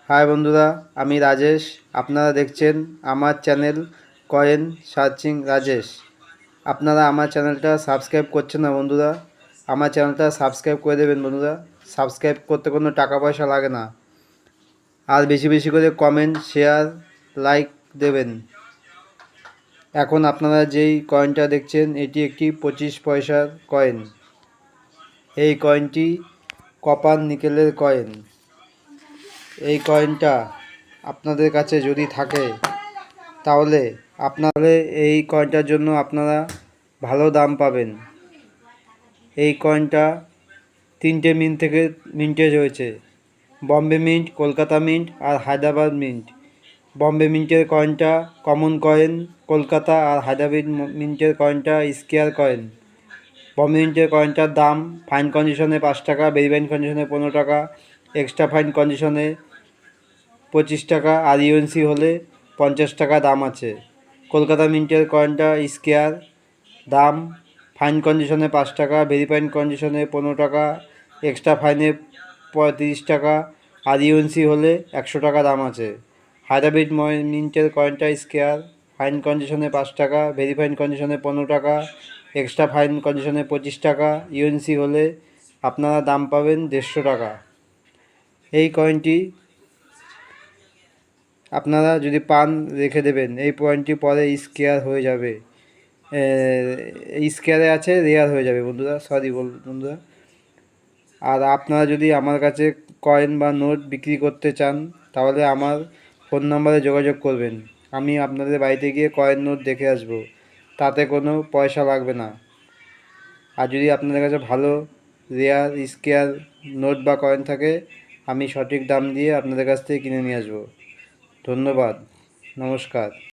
High বন্ধুরা, আমি রাজেশ। আপনারা দেখছেন আমার চ্যানেল কয়েন সার্চিং রাজেশ। আপনারা আমার চ্যানেলটা সাবস্ক্রাইব করছেন না বন্ধুরা, আমার চ্যানেলটা সাবস্ক্রাইব করে দেবেন বন্ধুরা। সাবস্ক্রাইব করতে কোনো টাকা পয়সা লাগে না। আর বেশি বেশি করে কমেন্ট, শেয়ার, লাইক দেবেন। এখন আপনারা যেই কয়েনটা দেখছেন এটি একটি 25 পয়সার কয়েন। এই কয়েনটি কপার নিকেলের কয়েন। এই কয়েনটা আপনাদের কাছে যদি থাকে তাহলে এই কয়েনটার জন্য আপনারা ভালো দাম পাবেন। এই কয়েনটা 3টে মিন্ট থেকে মিন্টেজ হয়েছে: বম্বে মিন্ট, কলকাতা মিন্ট আর হায়দ্রাবাদ মিন্ট। বম্বে মিন্টের কয়েনটা কমন কয়েন, কলকাতা আর হায়দ্রাবাদ মিন্টের কয়েনটা স্কোয়ার কয়েন। বম্বে মিন্টের কয়েনটার দাম ফাইন কন্ডিশনে 5 টাকা, ভেরি ফাইন কন্ডিশনে 15 টাকা, এক্সট্রা ফাইন কন্ডিশনে 25 টাকা, আর ইউএনসি হলে 50 টাকা দাম আছে। কলকাতা মিন্টের কয়েনটা স্কোয়ার, দাম ফাইন কন্ডিশনে 5 টাকা, ভেরি ফাইন কন্ডিশনে 15 টাকা, এক্সট্রা ফাইনে 35 টাকা, আর ইউএনসি হলে 100 টাকা দাম আছে। হায়দ্রাবাদ মিন্টের কয়েনটা স্কোয়ার, ফাইন কন্ডিশনে 5 টাকা, ভেরি ফাইন কন্ডিশনে 15 টাকা, এক্সট্রা ফাইন কন্ডিশনে 25 টাকা, ইউএনসি হলে আপনারা দাম পাবেন 150 টাকা। এই কয়েনটি আপনারা যদি পান রেখে দেবেন, এই পয়েন্টটি পরে স্কোয়ার হয়ে যাবে। স্কোয়ারে আছে, রেয়ার হয়ে যাবে বন্ধুরা, বন্ধুরা। আর আপনারা যদি আমার কাছে কয়েন বা নোট বিক্রি করতে চান তাহলে আমার ফোন নাম্বারে যোগাযোগ করবেন। আমি আপনাদের বাড়িতে গিয়ে কয়েন নোট দেখে আসব, তাতে কোনো পয়সা লাগবে না। আর যদি আপনাদের কাছে ভালো রেয়ার স্কোয়ার নোট বা কয়েন থাকে, আমি সঠিক দাম দিয়ে আপনাদের কাছ থেকে কিনে নিয়ে আসবো। ধন্যবাদ, নমস্কার।